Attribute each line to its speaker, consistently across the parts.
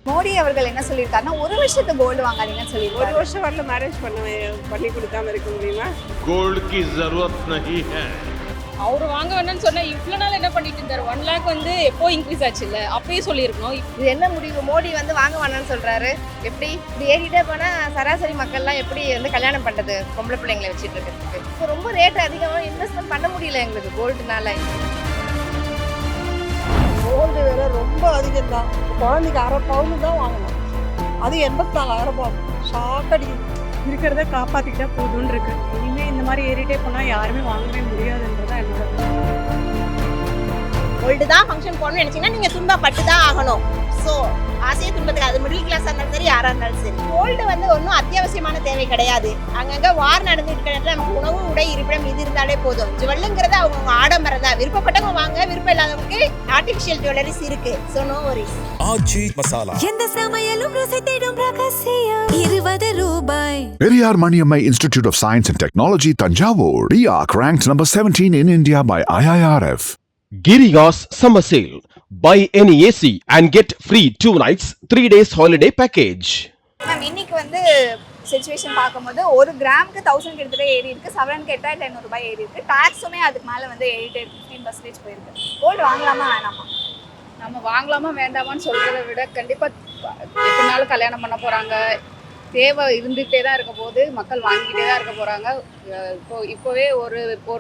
Speaker 1: மோடி அவர்கள் என்ன சொல்லியிருக்காருன்னா ஒரு வருஷத்துக்கு கோல்டு வாங்காதீங்கன்னு சொல்லியிருக்காரு.
Speaker 2: ஒரு வருஷம் வரல மேரேஜ் பண்ணி கொடுக்காம இருக்க முடியுமா?
Speaker 3: गोल्ड की जरूरत नहीं है.
Speaker 4: அவர் வாங்க வேணும்னு சொன்னா இவ்வளவு நாள் என்ன பண்ணிட்டு இருந்தாரு? 1 lakh வந்து எப்போ இன்க்ரீஸ் ஆச்சு இல்ல, அப்பயே சொல்லியிருக்கணும்.
Speaker 5: இது என்ன முடிவு? மோடி வந்து வாங்க வேணாம்னு சொல்றாரு. எப்படி இப்படி ஏறிட்டே போனா சராசரி மக்கள்லாம் எப்படி வந்து கல்யாணம் பண்றது பொம்பளை பிள்ளைங்களை வச்சுட்டு இருக்கிறதுக்கு? இப்போ ரொம்ப ரேட் அதிகமாக இன்வெஸ்ட்மெண்ட் பண்ண முடியல எங்களுக்கு கோல்டுனால.
Speaker 2: கோல்டு விலை ரொம்ப அதிகம் தான். குழந்தைக்கு 1/2 பவுன் தான் வாங்கணும், அது 84,000 ரூபாய். ஷாக் அடிக்குது.
Speaker 6: இருக்கிறத காப்பாற்றிக்கிட்டா போதும்னு இருக்கு. இனிமேல் இந்த மாதிரி ஏறிட்டே போனால் யாருமே வாங்கவே முடியாதுன்றதான் என்னோட.
Speaker 7: கோல்டு தான் ஃபங்க்ஷன் போகணும்னு நினைச்சீங்கன்னா நீங்கள் துன்பப்பட்டு தான் ஆகணும். ஸோ ஆசையை துன்பத்துக்கு அது மிடில் கிளாஸாக இருந்தாலும் சரி, யாராக இருந்தாலும் சரி. கோல்டு வந்து ஒன்றும் அத்தியாவசியமான தேவை கிடையாது. அங்கங்கே வார் நடந்துட்டு இருக்கிற இடத்துல நமக்கு உணவு, உடை, இருப்பிடம் இது இருந்தாலே போதும். ஜுவல்லுங்கிறது அவங்க ஆடம்பரம் தான். விருப்பப்பட்டவங்க வாங்க, விருப்பம் இல்லாதவங்களுக்கு ஆர்டிஃபிஷியல் ஜுவல்லரிஸ் இருக்கு. So no worries.
Speaker 8: Aachi masala
Speaker 9: எந்த சமையலும் ருசி தேடும் ரகசியம் 20 ரூபாய்.
Speaker 8: Periyar Maniammai Institute of Science and Technology, Tanjavur. RIAC ranked number 17 in India by IIRF.
Speaker 10: Girigas Summer Sale. Buy any AC and get free 2 nights, 3 days holiday package.
Speaker 1: Ma'am இன்னைக்கு வந்து situation பார்க்கும்போது ஒரு கிராமுக்கு 1000 கிட்டத்தட்ட ஏறி இருக்கு. சவரனுக்கு 8,500 ரூபாய் ஏறி இருக்கு. டாக்ஸுமே அதுக்கு மேலே வந்து 15% போயிருக்கு. கோல்டு வாங்கலாமா வேணாமா?
Speaker 4: நம்ம வாங்கலாமா வேண்டாமான்னு சொல்றதை விட கண்டிப்பா எப்படினாலும் கல்யாணம் பண்ண போறாங்க, தேவை இருந்துகிட்டே தான் இருக்க போது, மக்கள் வாங்கிக்கிட்டே தான் இருக்க போறாங்க. இப்போவே ஒரு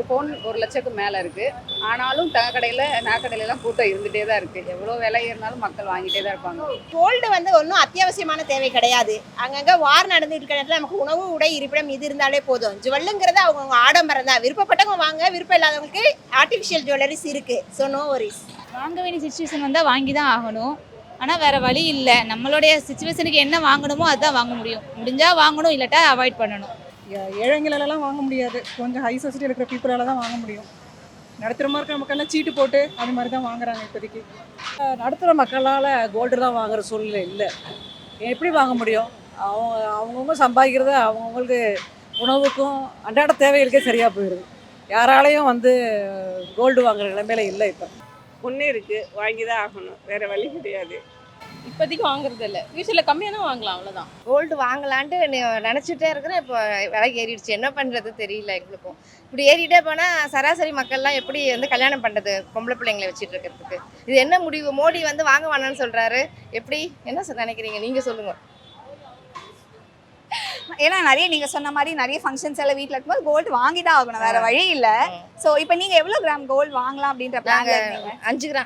Speaker 4: பவுன் 1 லட்சத்துக்கு மேலே இருக்கு. ஆனாலும் நகைக்கடையிலாம் கூட்டம் இருந்துகிட்டே தான் இருக்கு. எவ்வளோ விலை ஏறினாலும் மக்கள் வாங்கிட்டே தான் இருப்பாங்க.
Speaker 7: கோல்டு வந்து ஒன்றும் அத்தியாவசியமான தேவை கிடையாது. அங்கங்கே வார் நடந்துட்டு இருக்கிற இடத்துல நமக்கு உணவு, உடை, இருப்பிடம் இது இருந்தாலே போதும். ஜுவல்லுங்கிறது அவங்க ஆடம்பரம் தான். விருப்பப்பட்டவங்க வாங்க, விருப்பம் இல்லாதவங்களுக்கு ஆர்டிஃபிஷியல் ஜுவல்லரிஸ் இருக்கு. So no worries.
Speaker 11: வாங்க வேண்டிய சுச்சுவேஷன் வந்தால் வாங்கி தான் ஆகணும். ஆனால் வேறு வழி இல்லை. நம்மளுடைய சுச்சுவேஷனுக்கு என்ன வாங்கணுமோ அதுதான் வாங்க முடியும். முடிஞ்சால் வாங்கணும், இல்லாட்டா அவாய்ட் பண்ணணும்.
Speaker 6: ஏழைங்களெல்லாம் வாங்க முடியாது. கொஞ்சம் ஹை சொசைட்டி இருக்கிற பீப்புளால தான் வாங்க முடியும். நடுத்தர மக்கள் மக்கள்லாம் சீட்டு போட்டு அது மாதிரி தான் வாங்குறாங்க இப்போதைக்கு.
Speaker 2: நடுத்தர மக்களால் கோல்டு தான் வாங்குற சூழ்நிலை இல்லை. எப்படி வாங்க முடியும்? அவங்கவுங்க சம்பாதிக்கிறத அவங்கவுங்களுக்கு உணவுக்கும் அன்றாட தேவைகளுக்கே சரியாக போயிடுது. யாராலையும் வந்து கோல்டு வாங்குற நிலைமையில இல்லை. இப்போ ஒன்றே இருக்குது, வாங்கி தான் ஆகணும், வேறு வழி கிடையாது.
Speaker 4: இப்போதைக்கு வாங்குறது இல்லை, ஃபியூச்சரில் கம்மியாக தான் வாங்கலாம், அவ்வளோதான்.
Speaker 5: கோல்டு வாங்கலான்ட்டு நினச்சிட்டே இருக்கிறேன். இப்போ விலை ஏறிடுச்சு, என்ன பண்ணுறது தெரியல எங்களுக்கும். இப்படி ஏறிட்டே போனால் சராசரி மக்கள்லாம் எப்படி வந்து கல்யாணம் பண்ணுறது பொம்பளை பிள்ளைங்களை வச்சுட்டு இருக்கிறதுக்கு? இது என்ன முடிவு? மோடி வந்து வாங்க வேணாம்னு சொல்கிறாரு. எப்படி என்ன நினைக்கிறீங்க? நீங்கள் சொல்லுங்கள்.
Speaker 1: ஏன்னா நிறைய நீங்க சொன்ன மாதிரி நிறைய ஃபங்க்ஷன்ஸ் எல்லாம் வீட்டில் இருக்கும்போது கோல்டு வாங்கி தான் ஆகணும், வேற வழி இல்லை. ஸோ இப்போ நீங்க எவ்வளோ கிராம் கோல்டு வாங்கலாம் அப்படின்ற பிளான்ல இருக்கீங்க?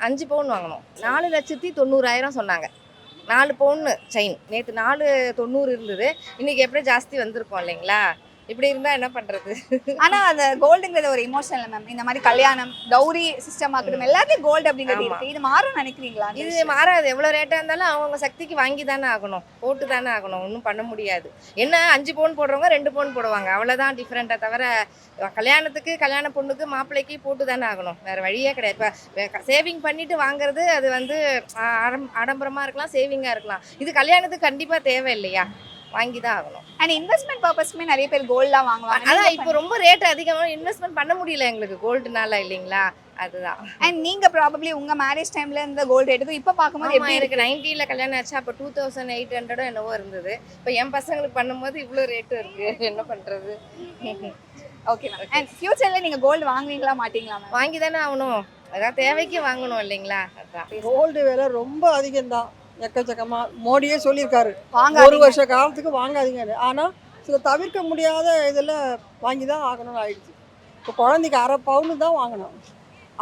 Speaker 5: 5 பவுன் வாங்கணும். 4,90,000 சொன்னாங்க. 4 பவுன் செயின். நேற்று 4,90,000 இருந்தது. இன்னைக்கு எப்படி ஜாஸ்தி வந்திருக்கோம் இல்லைங்களா? இப்படி இருந்தா என்ன பண்றது?
Speaker 1: ஆனா அந்த கோல்டுங்கிறது ஒரு இமோஷனல் மேம். இந்த மாதிரி கல்யாணம், டௌரி சிஸ்டம் ஆகட்டும், எல்லாத்தையும் கோல்டு அப்படிங்கிறது இருக்கு. இது மாறும் நினைக்கிறீங்களா?
Speaker 5: இது மாறாது. எவ்வளோ ரேட்டாக இருந்தாலும் அவங்க சக்திக்கு வாங்கி தானே ஆகணும், போட்டு தானே ஆகணும். ஒன்றும் பண்ண முடியாது. என்ன 5 பவுன் போடுறவங்க 2 பவுன் போடுவாங்க, அவ்வளோதான் டிஃப்ரெண்ட்டாக. தவிர கல்யாணத்துக்கு கல்யாண பொண்ணுக்கு மாப்பிள்ளைக்கு போட்டு தானே ஆகணும், வேறு வழியே கிடையாது. இப்போ சேவிங் பண்ணிட்டு வாங்குறது அது வந்து ஆடம்பரமாக இருக்கலாம், சேவிங்காக இருக்கலாம். இது கல்யாணத்துக்கு கண்டிப்பாக தேவை இல்லையா? வாங்கி தான் ஆகணும்.
Speaker 1: அண்ட் இன்வெஸ்ட்மெண்ட் பர்பஸ்க்குமே நிறைய பேர் கோல்டெலாம் வாங்குவாங்க.
Speaker 5: அதான் இப்போ ரொம்ப ரேட் அதிகமாக இன்வெஸ்ட்மெண்ட் பண்ண முடியல எங்களுக்கு கோல்டுனால இல்லைங்களா? அதுதான்.
Speaker 1: அண்ட் நீங்கள் ப்ராபப்ளி உங்கள் மேரேஜ் டைமில் இருந்த கோல்டு எடுத்து இப்போ பார்க்கும்போது எப்படி
Speaker 5: எனக்கு 90ல் கல்யாணம் ஆச்சு. அப்போ 2,800 என்னவோ இருந்தது. இப்போ என் பசங்களுக்கு பண்ணும்போது இவ்வளோ ரேட்டும் இருக்குது. என்ன பண்ணுறது?
Speaker 1: Okay ma'am. அண்ட் ஃபியூச்சரில் நீங்கள் கோல்டு வாங்குவீங்களா மாட்டீங்களா மேம்?
Speaker 5: வாங்கி தானே ஆகணும், அதான் தேவைக்கு வாங்கணும் இல்லைங்களா? அதுதான்.
Speaker 2: கோல்டு விலை ரொம்ப அதிகம்தான், எக்கச்சக்கமாக. மோடியே சொல்லியிருக்காரு
Speaker 1: வாங்க
Speaker 2: 1 வருஷ காலத்துக்கு வாங்காதீங்க. ஆனால் சில தவிர்க்க முடியாத இதில் வாங்கி தான் ஆகணும்னு ஆயிடுச்சு. இப்போ குழந்தைக்கு 1/2 பவுன் தான் வாங்கணும்,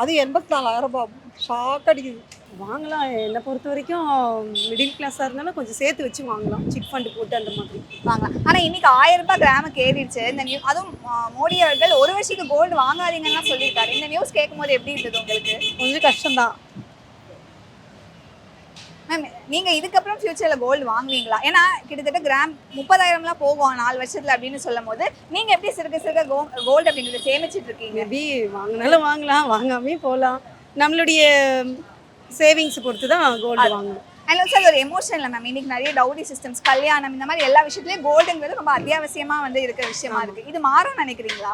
Speaker 2: அது 84,000 ரூபாய். ஷாக் அடிக்குது.
Speaker 6: வாங்கலாம். என்னை பொறுத்த வரைக்கும் மிடில் கிளாஸாக இருந்தாலும் கொஞ்சம் சேர்த்து வச்சு வாங்கலாம், சிட் ஃபண்டு போட்டு அந்த மாதிரி
Speaker 1: வாங்கலாம். ஆனால் இன்னைக்கு 1000 ரூபாய் கிராமுக்கு ஏறிடுச்சு. இந்த அதுவும் மோடி அவர்கள் 1 வருஷத்துக்கு கோல்டு வாங்காதீங்கன்னு சொல்லியிருக்காரு. இந்த நியூஸ் கேட்கும்போது எப்படி இருந்தது உங்களுக்கு?
Speaker 6: கொஞ்சம் கஷ்டம்தான்
Speaker 1: மேம். நீங்கள் இதுக்கப்புறம் ஃபியூச்சரில் கோல்டு வாங்குவீங்களா? ஏன்னா கிட்டத்தட்ட கிராம் 30,000லாம் போகும் 4 வருஷத்தில் அப்படின்னு சொல்லும் போது நீங்கள் எப்படி சிறுக கோல்டு அப்படின்றத சேமிச்சுட்டு இருக்கீங்க?
Speaker 6: மேபி வாங்கினாலும் வாங்கலாம், வாங்காமே போகலாம். நம்மளுடைய சேவிங்ஸ் பொறுத்து தான் கோல்டு வாங்கணும்.
Speaker 1: அண்ட் ஆல்சோ அது ஒரு எமோஷன் இல்லை மேம். இன்னைக்கு நிறைய டவுரி சிஸ்டம்ஸ், கல்யாணம், இந்த மாதிரி எல்லா விஷயத்துலையும் கோல்டுங்கிறது ரொம்ப அத்தியாவசியமாக வந்து இருக்கிற விஷயமா இருக்குது. இது மாறும் நினைக்கிறீங்களா?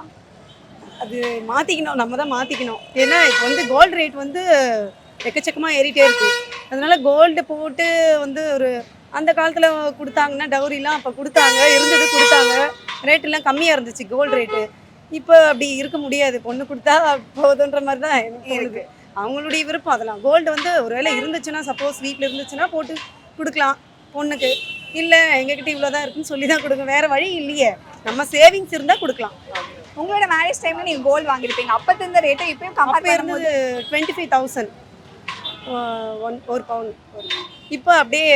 Speaker 6: அது மாற்றிக்கணும், நம்ம தான் மாற்றிக்கணும். ஏன்னா இப்போ வந்து கோல்டு ரேட் வந்து எக்கச்சக்கமாக ஏறிட்டே இருக்குது.
Speaker 2: அதனால கோல்டு போட்டு வந்து ஒரு அந்த காலத்தில் கொடுத்தாங்கன்னா டவுரிலாம் அப்போ கொடுத்தாங்க, இருந்தது கொடுத்தாங்க, ரேட்டெல்லாம் கம்மியாக இருந்துச்சு கோல்டு ரேட்டு. இப்போ அப்படி இருக்க முடியாது, பொண்ணு கொடுத்தா போதுன்ற மாதிரி தான் எனக்கு தோணுது. அவங்களுடைய விருப்பம் அதெல்லாம். கோல்டு வந்து ஒருவேளை இருந்துச்சுன்னா, சப்போஸ் வீட்டில் இருந்துச்சுன்னா போட்டு கொடுக்கலாம் பொண்ணுக்கு. இல்லை எங்ககிட்ட இவ்வளோ தான் இருக்குன்னு சொல்லி தான் கொடுங்க, வேறு வழி இல்லையே. நம்ம சேவிங்ஸ் இருந்தால் கொடுக்கலாம்.
Speaker 1: உங்களோட மேரேஜ் டைம்ல நீங்க கோல்டு வாங்கிருப்பீங்க, அப்போ இருந்த ரேட்டை இப்பயும் கம்பேர்
Speaker 2: அப்போ
Speaker 1: பண்ணும்போது
Speaker 2: இருந்தது 25,000 ஒரு பவுன். இப்போ அப்படியே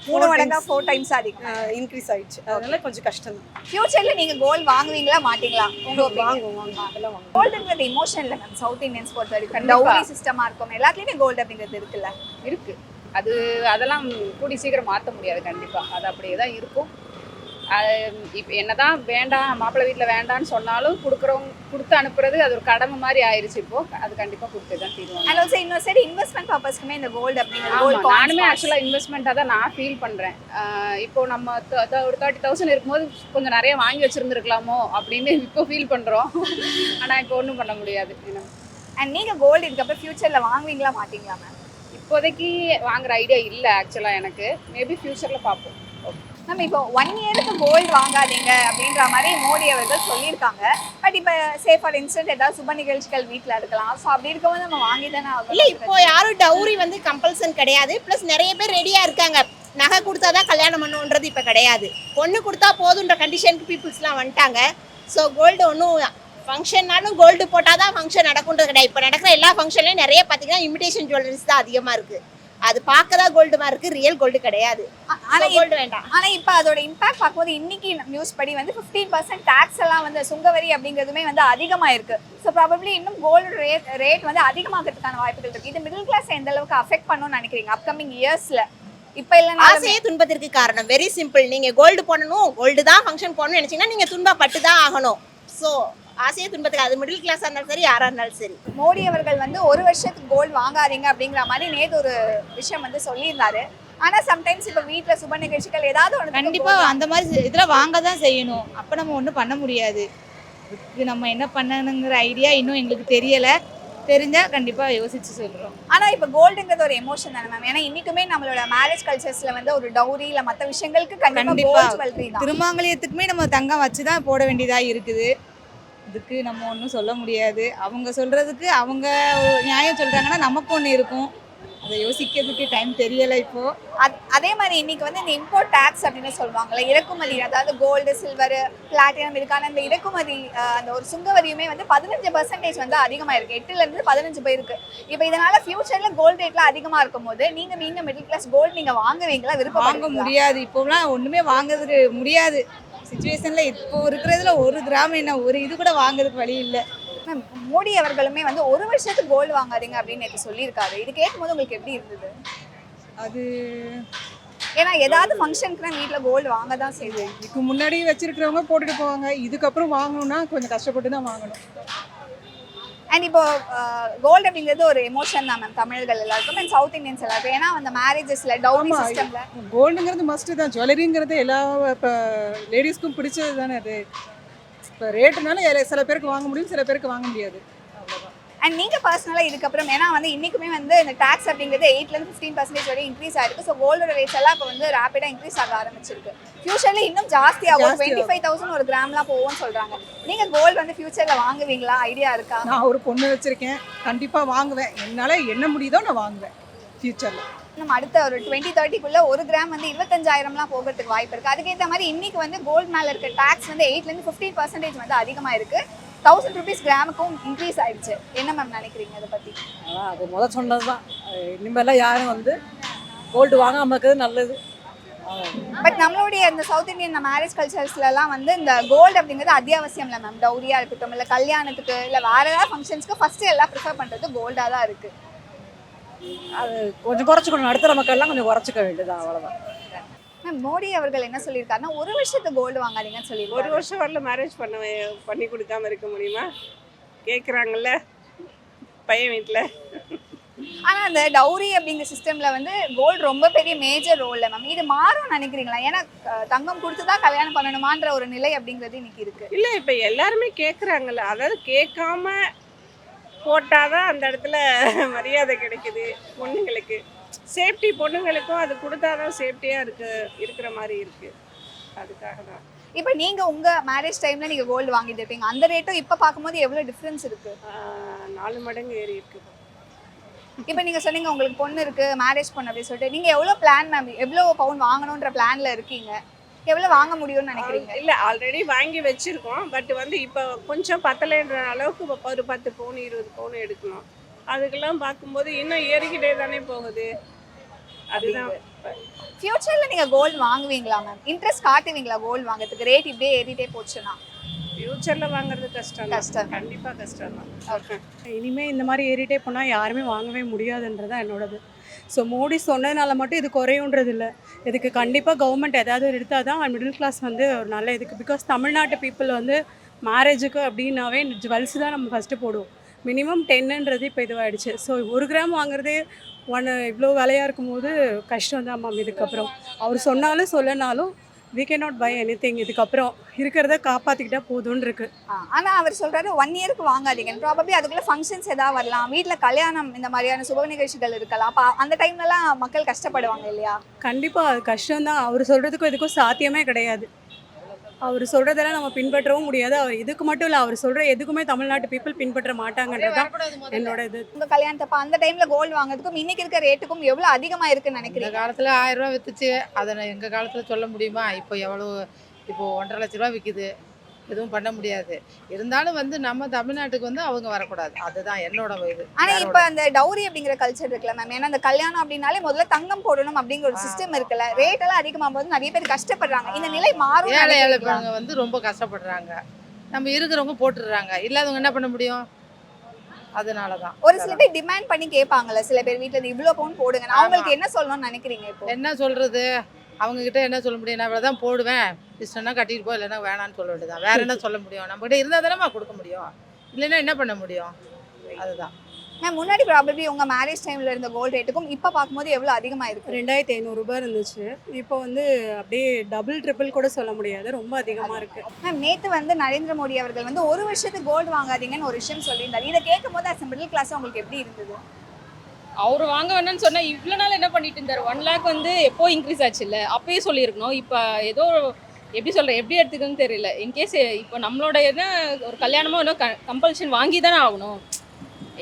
Speaker 1: 3 மடங்கா 4 டைம்ஸ் அதிகம்
Speaker 2: இன்க்ரீஸ் ஆயிடுச்சு. அதனால கொஞ்சம் கஷ்டம் தான்.
Speaker 1: ஃபியூச்சர்ல நீங்க கோல்டு வாங்குவீங்களா மாட்டீங்களா? உங்க
Speaker 2: வாங்குவோம் அதெல்லாம் வாங்குவோம்.
Speaker 1: கோல்டுங்கிறது இமோஷன் இல்லை மேம். சவுத் இந்தியன்ஸ் பொறுத்த வரைக்கும்
Speaker 4: கண்டிப்பா.
Speaker 1: டவுரி சிஸ்டமா இருக்கும், எல்லாத்துலயுமே கோல்டு அப்படிங்கிறது இருக்குல்ல.
Speaker 4: இருக்கு. அதெல்லாம் கூடி சீக்கிரம் மாற்ற முடியாது. கண்டிப்பா அது அப்படியே தான் இருக்கும். இப்போ என்னதான் வேண்டாம், மாப்பிள்ளை வீட்டில் வேண்டான்னு சொன்னாலும் கொடுத்து அனுப்புறது அது ஒரு கடமை மாதிரி ஆயிடுச்சு. இப்போ அது கண்டிப்பாக கொடுத்து தான் தீருவாங்க.
Speaker 1: அண்ட் ஆல்சோ இன்னொரு சைடு இன்வெஸ்ட்மெண்ட் பர்பஸ்க்குமே இந்த கோல்டு அப்படிங்கிறது
Speaker 4: ஆமா, நானுமே ஆக்சுவலாக இன்வெஸ்ட்மெண்ட்டாக தான் நான் ஃபீல் பண்ணுறேன். இப்போ நம்ம ஒரு 30,000 இருக்கும்போது கொஞ்சம் நிறைய வாங்கி வச்சுருந்துருக்கலாமோ அப்படின்னு இப்போ ஃபீல் பண்ணுறோம். ஆனால் இப்போ ஒன்றும் பண்ண முடியாது.
Speaker 1: அண்ட் நீங்க கோல்டு இதுக்கப்புறம் ஃபியூச்சர்ல வாங்குவீங்களா மாட்டீங்களா மேம்?
Speaker 4: இப்போதைக்கு வாங்குற ஐடியா இல்லை ஆக்சுவலாக எனக்கு. மேபி ஃபியூச்சரில் பார்ப்போம்.
Speaker 1: மேம் இப்போ 1 இயருக்கு கோல்டு வாங்காதீங்க அப்படின்ற மாதிரி மோடி அவர்கள் சொல்லியிருக்காங்க. பட் இப்போ சே ஃபார் இன்ஸ்டன்ட் ஏதாவது சுப நிகழ்ச்சிகள் வீட்டில் இருக்கலாம், ஸோ அப்படி இருக்கும்போது நம்ம வாங்கி தானே ஆகும்.
Speaker 7: இல்லை இப்போ யாரும் டவுரி வந்து கம்பல்சன் கிடையாது. ப்ளஸ் நிறைய பேர் ரெடியாக இருக்காங்க, நகை கொடுத்தா தான் கல்யாணம் பண்ணுன்றது இப்போ கிடையாது. பொண்ணு கொடுத்தா போதுன்ற கண்டிஷனுக்கு பீப்புள்ஸ்லாம் வந்துட்டாங்க. ஸோ கோல்டு ஒன்றும் ஃபங்க்ஷன்னாலும் கோல்டு போட்டால் தான் ஃபங்க்ஷன் நடக்குன்றது கிடையாது. இப்போ நடக்கிற எல்லா ஃபங்க்ஷன்லையும் நிறைய பார்த்தீங்கன்னா இமிடேஷன் ஜுவல்லரிஸ் தான் அதிகமாக இருக்குது. அது பார்க்க தான் கோல்டு மாதிரி இருக்குது, ரியல் கோல்டு கிடையாது. ஆனால் கோல்டு வேண்டாம்.
Speaker 1: ஆனால் இப்போ அதோட இம்பாக்ட் பார்க்கும்போது இன்னைக்கு நியூஸ் படி வந்து 15% டேக்ஸ் எல்லாம் வந்து சுங்கவரி அப்படிங்கிறதுமே வந்து அதிகமாக இருக்கு. ஸோ ப்ராபப்ளி இன்னும் கோல்டு ரேட் வந்து அதிகமாகிறதுக்கான வாய்ப்புகள் இருக்கு. இது மிடில் கிளாஸ் எந்த அளவுக்கு அஃபெக்ட் பண்ணும்னு நினைக்கிறீங்க அப்கமிங் இயர்ஸ்ல? இப்போ இல்லைன்னா
Speaker 7: ஆசையே துன்பத்திற்கு காரணம். Very simple. நீங்கள் கோல்டு போடணும், கோல்டு தான் ஃபங்க்ஷன் போடணும்னு நினச்சிங்கன்னா நீங்கள் துன்பப்பட்டு தான் ஆகணும். ஸோ ஆசையே துன்பத்துக்கு, அது மிடில் கிளாஸாக இருந்தாலும் சரி, யாராக இருந்தாலும் சரி.
Speaker 1: மோடி அவர்கள் வந்து 1 வருஷத்துக்கு கோல்டு வாங்காதீங்க அப்படிங்கிற மாதிரி நேற்று ஒரு விஷயம் வந்து சொல்லியிருந்தாரு. ஆனால் சம்டைம்ஸ் இப்போ வீட்டில் சுப நிகழ்ச்சிகள் ஏதாவது ஒன்று
Speaker 11: கண்டிப்பாக அந்த மாதிரி இதில் வாங்க தான் செய்யணும். அப்போ நம்ம ஒன்றும் பண்ண முடியாது. இதுக்கு நம்ம என்ன பண்ணணுங்கிற ஐடியா இன்னும் எங்களுக்கு தெரியலை. தெரிஞ்சால் கண்டிப்பாக யோசிச்சு சொல்கிறோம்.
Speaker 1: ஆனால் இப்போ கோல்டுங்கிறது ஒரு எமோஷன் தானே மேம். ஏன்னா இன்னைக்குமே நம்மளோட மேரேஜ் கல்ச்சர்ஸில் வந்து ஒரு டவுரி இல்லை மற்ற விஷயங்களுக்கு கண்டிப்பாக
Speaker 11: திருமாங்கல்யத்துக்குமே நம்ம தங்கம் வச்சு தான் போட வேண்டியதாக இருக்குது. இதுக்கு நம்ம ஒன்றும் சொல்ல முடியாது. அவங்க சொல்கிறதுக்கு அவங்க நியாயம் சொல்கிறாங்கன்னா நமக்கு ஒன்று இருக்கும். அதை யோசிக்கிறதுக்கு டைம் தெரியலை இப்போ.
Speaker 1: அதே மாதிரி இன்னைக்கு வந்து இந்த இம்போர்ட் டேக்ஸ் அப்படின்னு சொல்லுவாங்கல்ல, இறக்குமதி, அதாவது கோல்டு, சில்வர், பிளாட்டினம், இதுக்கான இந்த இறக்குமதி அந்த ஒரு சுங்கவரியுமே வந்து 15% வந்து அதிகமாக இருக்குது. 8லேருந்து 15 போயிருக்கு. இப்போ இதனால ஃபியூச்சரில் கோல்டு ரேட்லாம் அதிகமாக இருக்கும் போது நீங்கள் மிடில் கிளாஸ் கோல்டு நீங்கள் வாங்குவீங்களா? விருப்பம்
Speaker 11: வாங்க முடியாது. இப்போலாம் ஒன்றுமே வாங்குறதுக்கு முடியாது சுச்சுவேஷனில். இப்போ இருக்கிறதுல 1 கிராம் என்ன ஒரு இது கூட வாங்குறதுக்கு வழி இல்லை.
Speaker 1: மோடி அவர்களுமே வந்து 1 வருஷத்துக்கு கோல்டு வாங்காதீங்க அப்படின்னு எனக்கு சொல்லியிருக்காரு. இது கேட்கும்போது உங்களுக்கு எப்படி இருந்தது?
Speaker 6: அது
Speaker 1: ஏன்னா ஏதாவது ஃபங்க்ஷனுக்குனா வீட்டில் கோல்டு வாங்க தான் செய்யுது.
Speaker 6: இதுக்கு முன்னாடி வச்சிருக்கிறவங்க போட்டுட்டு போவாங்க, இதுக்கப்புறம் வாங்கணும்னா கொஞ்சம் கஷ்டப்பட்டு தான் வாங்கணும்.
Speaker 1: அண்ட் இப்போ கோல்டு அப்படிங்கிறது ஒரு எமோஷன் தான் மேம் தமிழர்கள் எல்லாருக்கும் அண்ட் சவுத் இந்தியன்ஸ் எல்லாருக்கும். ஏன்னா அந்த மேரேஜஸ்ல டவுரி சிஸ்டம்ல
Speaker 6: கோல்டுங்கிறது மஸ்ட் தான். ஜுவல்லரிங்கிறது எல்லா இப்போ லேடிஸ்க்கும் பிடிச்சது தானே அது. இப்போ ரேட்டுனால சில பேருக்கு வாங்க முடியும், சில பேருக்கு வாங்க முடியாது. அவ்வளோதான்.
Speaker 1: அண்ட் நீங்கள் பர்சனலாக இதுக்கப்புறம் ஏன்னா வந்து இன்றைக்குமே வந்து இந்த டேக்ஸ் அப்படிங்கிறது 8லேருந்து 15% வரை இன்க்ரீஸ் ஆயிருக்கு. ஸோ கோல்டோட ரேட்ஸ் எல்லாம் இப்போ வந்து ரேப்பிடாக இன்க்ரீஸ் ஆக ஆரம்பிச்சிருக்கு. ஃபியூச்சரில் இன்னும் ஜாஸ்தி ஆகும். 25,000 ஒரு கிராம்லாம் போகும்னு சொல்கிறாங்க. நீங்கள் கோல்டு வந்து ஃபியூச்சரில் வாங்குவீங்களா? ஐடியா இருக்கா?
Speaker 6: நான் ஒரு பொண்ணு வச்சுருக்கேன், கண்டிப்பாக வாங்குவேன். என்னால் என்ன முடியுதோ நான் வாங்குவேன் ஃபியூச்சரில்.
Speaker 1: நம்ம அடுத்த ஒரு 2030 1 கிராம் வந்து 25,000லாம் போகிறதுக்கு வாய்ப்பு இருக்குது. அதுக்கேற்ற மாதிரி இன்றைக்கி வந்து கோல்டு மேலே இருக்க டேக்ஸ் வந்து 8லேருந்து 15% வந்து அதிகமாக இருக்குது. 1000 rupees கிராமுக்கும் இன்க்ரீஸ் ஆயிடுச்சு. என்ன மேம் நினைக்கிறீங்க அதை பற்றி?
Speaker 2: அது முதல் சொன்னது தான். இனிமேலாம் யாரும் வந்து கோல்டு வாங்காமல் இருக்கிறது நல்லது.
Speaker 1: பட் நம்மளுடைய இந்த சவுத் இந்தியன் மேரேஜ் கல்ச்சர்ஸ்லாம் வந்து இந்த கோல்டு அப்படிங்கிறது அத்தியாவசியம் இல்லை மேம். டவுரியாக இருக்கட்டும், இல்லை கல்யாணத்துக்கு, இல்லை வேறு ஏதாவது ஃபங்க்ஷன்ஸ்க்கு ஃபஸ்ட்டு எல்லாம் ப்ரிஃபர் பண்ணுறது கோல்டாக தான் இருக்குது.
Speaker 2: அது கொஞ்சம் குறைச்சிக்கணும். நடுத்தர மக்கள்லாம் கொஞ்சம் குறைச்சிக்க வேண்டியதான், அவ்வளோதான்.
Speaker 1: மேம் மோடி அவர்கள் என்ன சொல்லியிருக்காருன்னா 1 வருஷத்துக்கு கோல்டு வாங்காதீங்கன்னு சொல்லியிருக்காரு.
Speaker 12: 1 வருஷம் வரல மேரேஜ் பண்ணி கொடுக்காம இருக்க முடியுமா? கேட்குறாங்கல்ல பையன் வீட்டில்.
Speaker 1: ஆனால் அந்த டவுரி அப்படிங்கிற சிஸ்டமில் வந்து கோல்டு ரொம்ப பெரிய மேஜர் ரோல் மேம். இது மாறும்னு நினைக்கிறீங்களா? ஏன்னா தங்கம் கொடுத்து தான் கல்யாணம் பண்ணணுமான்ற ஒரு நிலை அப்படிங்கிறது இன்னைக்கு இருக்குது.
Speaker 12: இல்லை, இப்போ எல்லாருமே கேட்குறாங்கல்ல. அதாவது கேட்காம போட்டால் தான் அந்த இடத்துல மரியாதை கிடைக்குது பொண்ணுங்களுக்கு. சேஃப்டி பொண்ணுங்களுக்கும் அது கொடுத்தாதான் சேஃப்டியாக இருக்கிற மாதிரி இருக்குது. அதுக்காக தான்.
Speaker 1: இப்போ நீங்க உங்க மேரேஜ் டைம்ல நீங்க கோல்டு வாங்கிட்டு இருப்பீங்க, அந்த ரேட்டும் இப்போ பார்க்கும்போது எவ்வளவு டிஃபரன்ஸ் இருக்கு?
Speaker 12: 4 மடங்கு ஏறி இருக்குது.
Speaker 1: இப்போ நீங்க சொன்னீங்க உங்களுக்கு பொண்ணு இருக்கு, மேரேஜ் பண்ண அப்படின்னு சொல்லிட்டு, நீங்க எவ்வளவு பிளான் மேம், எவ்வளவு பவுன் வாங்கணும்ன்ற பிளான்ல இருக்கீங்க, எவ்வளவு வாங்க முடியும்னு நினைக்கிறீங்க?
Speaker 12: இல்லை, ஆல்ரெடி வாங்கி வச்சுருக்கோம். பட் வந்து இப்போ கொஞ்சம் பத்தலைன்ற அளவுக்கு ஒரு 10 பவுன் 20 பவுன் எடுக்கணும். அதுக்கெல்லாம் பார்க்கும்போது இன்னும் ஏறிக்கிட்டே தானே போகுது. அதுதான்
Speaker 1: ஃபியூச்சர்ல நீங்க கோல்டு வாங்குவீங்களா மேம்? இன்ட்ரெஸ்ட் காட்டுவீங்களா கோல்டு வாங்குறதுக்கு? ரேட் இப்படியே ஏறிட்டே போச்சுன்னா
Speaker 12: ஃபியூச்சரில் வாங்குறது கஷ்டம்.
Speaker 1: கஷ்டம்.
Speaker 12: கண்டிப்பாக கஷ்டம் தான்.
Speaker 1: ஓகே.
Speaker 6: இனிமேல் இந்த மாதிரி ஏறிட்டே போனால் யாருமே வாங்கவே முடியாதுன்றது தான் என்னோடது. ஸோ மோடி சொன்னதுனால மட்டும் இது குறையுன்றது இல்லை. இதுக்கு கண்டிப்பாக கவர்மெண்ட் ஏதாவது எடுத்தால் தான் மிடில் கிளாஸ் வந்து ஒரு நல்ல இதுக்கு. பிகாஸ் தமிழ்நாட்டு பீப்புள் வந்து மேரேஜுக்கு அப்படின்னாவே ஜுவல்ஸ் தான் நம்ம ஃபஸ்ட்டு போடுவோம். மினிமம் 10ன்றது இப்போ இதுவாகிடுச்சு. ஸோ 1 கிராம் வாங்குறதே இவ்வளோ விலையாக இருக்கும்போது கஷ்டம் தான் மேம். இதுக்கப்புறம் அவர் சொன்னாலும் சொல்லனாலும் we cannot buy anything. இதுக்கப்புறம் இருக்கிறத காப்பாற்றிக்கிட்டா போதும்னு இருக்கு.
Speaker 1: ஆனா அவர் சொல்றாரு 1 இயருக்கு வாங்காதீங்க, ப்ராபப்ளி அதுக்குள்ள ஃபங்க்ஷன்ஸ் ஏதாவது வரலாம், வீட்ல கல்யாணம் இந்த மாதிரியான சுப நிகழ்ச்சிகள் இருக்கலாம். அப்ப அந்த டைம்லலாம் மக்கள் கஷ்டப்படுவாங்க இல்லையா?
Speaker 6: கண்டிப்பாக அது கஷ்டம்தான். அவர் சொல்கிறதுக்கும் இதுக்கும் சாத்தியமே கிடையாது. அவர் சொல்கிறதெல்லாம் நம்ம பின்பற்றவும் முடியாது. அவர் இதுக்கு மட்டும் இல்லை, அவர் சொல்கிற எதுக்குமே தமிழ்நாட்டு பீப்புள் பின்பற்ற மாட்டாங்கன்றது தான் என்னோட இது.
Speaker 1: உங்க கல்யாணத்தப்ப அந்த டைம்ல கோல்டு வாங்குறதுக்கும் இன்னைக்கு இருக்க ரேட்டுக்கும் எவ்வளவு அதிகமா இருக்குன்னு நினைக்கிறீங்க?
Speaker 5: இந்த காலத்தில் 1000 ரூபா வித்துச்சு, அதை எங்கள் காலத்தில் சொல்ல முடியுமா? இப்போ எவ்வளோ, இப்போ 1.5 லட்ச ரூபா விற்கிது. எதுவும் பண்ண முடியாது. இருந்தாலும் வந்து நம்ம தமிழ்நாட்டுக்கு வந்து அவங்க வரக்கூடாது. அதுதான் என்னோட இது.
Speaker 1: ஆனா இப்ப அந்த டவுரி அப்படிங்கிற கல்ச்சர் இருக்குல்ல மேம், ஏன்னா அந்த கல்யாணம் அப்படின்னாலே முதல்ல தங்கம் போடணும் அப்படிங்கிற ஒரு சிஸ்டம் இருக்குல்ல, ரேட் எல்லாம் அதிகமாகும் போது நிறைய பேர் கஷ்டப்படுறாங்க. இந்த நிலை மாறும்.
Speaker 5: ஏழைப்பாங்க வந்து ரொம்ப கஷ்டப்படுறாங்க. நம்ம இருக்கிறவங்க போட்டுடுறாங்க, இல்லாதவங்க என்ன பண்ண முடியும்? அதனால தான்
Speaker 1: ஒரு சில பேர் டிமாண்ட் பண்ணி கேட்பாங்கல்ல, சில பேர் வீட்டுல இருந்து இவ்வளவு பவுன் போடுங்க, அவங்களுக்கு என்ன சொல்லணும்னு நினைக்கிறீங்க? இப்போ
Speaker 5: என்ன சொல்றது, அவங்க கிட்ட என்ன சொல்ல முடியும்? நான் இவ்வளோ தான் போடுவேன், இஷ்டம்னா கட்டிட்டு போ, இல்லைன்னா வேணான்னு சொல்ல வேண்டியதான். வேற என்ன சொல்ல முடியும்? நம்மகிட்ட இருந்தால் தானே கொடுக்க முடியும், இல்லைன்னா என்ன பண்ண முடியும்? அதுதான்
Speaker 1: மேம். முன்னாடி ப்ராபப்ளி உங்க மேரேஜ் டைம்ல இருந்த கோல்டு ரேட்டுக்கும் இப்போ பார்க்கும்போது எவ்வளவு அதிகமா இருக்கு?
Speaker 6: 2500 ரூபாய் இருந்துச்சு. இப்போ வந்து அப்படியே டபுள் ட்ரிபிள் கூட சொல்ல முடியாது, ரொம்ப அதிகமாக இருக்கு.
Speaker 1: மேம், நேற்று வந்து நரேந்திர மோடி அவர்கள் வந்து 1 வருஷத்துக்கு கோல்டு வாங்காதீங்கன்னு ஒரு விஷயம் சொல்லியிருந்தாரு. இதை கேட்கும் போது அஸ் மிடில் கிளாஸ் உங்களுக்கு எப்படி இருந்தது?
Speaker 4: அவர் வாங்க வேணும்னு சொன்னால் இவ்வளோ நாள் என்ன பண்ணிட்டு இருந்தார்? 1 லேக் வந்து எப்போ இன்க்ரீஸ் ஆச்சு இல்லை, அப்பயே சொல்லியிருக்கணும். இப்போ ஏதோ எப்படி சொல்கிறேன், எப்படி எடுத்துக்கணும்னு தெரியல. இன்கேஸ் இப்போ நம்மளோட என்ன ஒரு கல்யாணமோ இன்னும் கம்பல்ஷன் வாங்கி தானே ஆகணும்.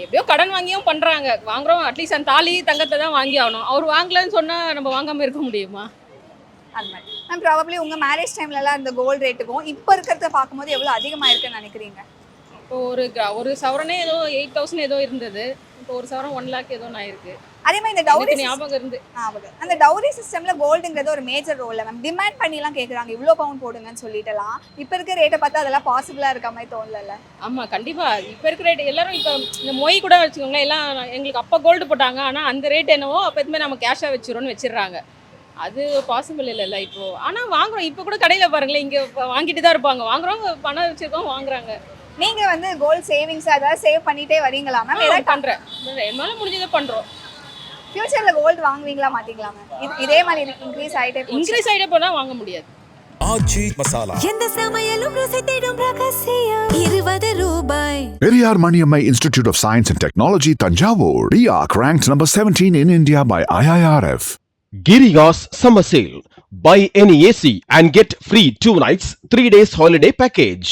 Speaker 4: எப்படியோ கடன் வாங்கியும் பண்ணுறாங்க, வாங்குறோம். அட்லீஸ்ட் அந்த தாலி தங்கத்தை தான் வாங்கி ஆகணும். அவர் வாங்கலன்னு சொன்னால் நம்ம வாங்காமல் இருக்க முடியுமா?
Speaker 1: அது மாதிரி மேம், ப்ராபப்ளி உங்கள் மேரேஜ் டைம்லலாம் இந்த கோல்டு ரேட்டுக்கும் இப்போ இருக்கிறத பார்க்கும்போது எவ்வளோ அதிகமாக இருக்குன்னு நினைக்கிறீங்க?
Speaker 4: இப்போ ஒரு சவரனே ஏதோ 8000 ஏதோ இருந்தது. இப்போ ஒரு சவரம் 1 லேக் ஏதோ ஆயிருக்கு.
Speaker 1: அதே மாதிரி இந்த டவுரி
Speaker 4: ஞாபகம் இருந்து
Speaker 1: அந்த டவுரி சிஸ்டம்ல கோல்டுங்கிறது ஒரு மேஜர் ரோல் மேம். டிமாண்ட் பண்ணிலாம் கேட்குறாங்க, இவ்வளோ பவுன் போடுங்கன்னு சொல்லிட்டுலாம். இப்போ இருக்க ரேட்டை பார்த்தா அதெல்லாம் பாசிபிளாக இருக்க மாதிரி தோணல.
Speaker 4: ஆமாம், கண்டிப்பாக. இப்போ இருக்கிற ரேட் எல்லாரும் இப்போ இந்த மொய் கூட வச்சுக்கோங்களேன், எல்லாம் எங்களுக்கு அப்போ கோல்டு போட்டாங்க, ஆனால் அந்த ரேட் என்னவோ அப்போ எதுவுமே நம்ம கேஷாக வச்சுருவோன்னு வச்சிடுறாங்க. அது பாசிபிள் இல்லைல்ல இப்போது. ஆனால் வாங்குறோம். இப்போ கூட கடையில் பாருங்களேன், இங்கே வாங்கிட்டு தான் இருப்பாங்க. வாங்குறவங்க பணம் வச்சுருக்கோம், வாங்குறாங்க.
Speaker 1: நீங்க வந்து கோல்ட் சேவிங்ஸ் அதாவது சேவ் பண்ணிட்டே வரீங்களா மேம்? ஏதாவது
Speaker 4: பண்றேன், என்னால முடிஞ்சதை பண்றோம்.
Speaker 1: ஃபியூச்சர்ல கோல்ட் வாங்குவீங்களா மாட்டீங்களா மேம்? இதே மாதிரி இன்க்ரீஸ் ஆயிட்டே
Speaker 4: போனா வாங்க முடியாது.
Speaker 9: ஆச்சி மசாலா எந்த சமையலும் ருசி தேடும் ரகசியம் 20 ரூபாய்.
Speaker 8: Periyar Maniammai Institute of Science and Technology, Tanjavur. RIAC ranked number 17 in India by IIRF.
Speaker 10: Girigas Summer Sale. Buy any AC and get free 2 nights, 3 days holiday package.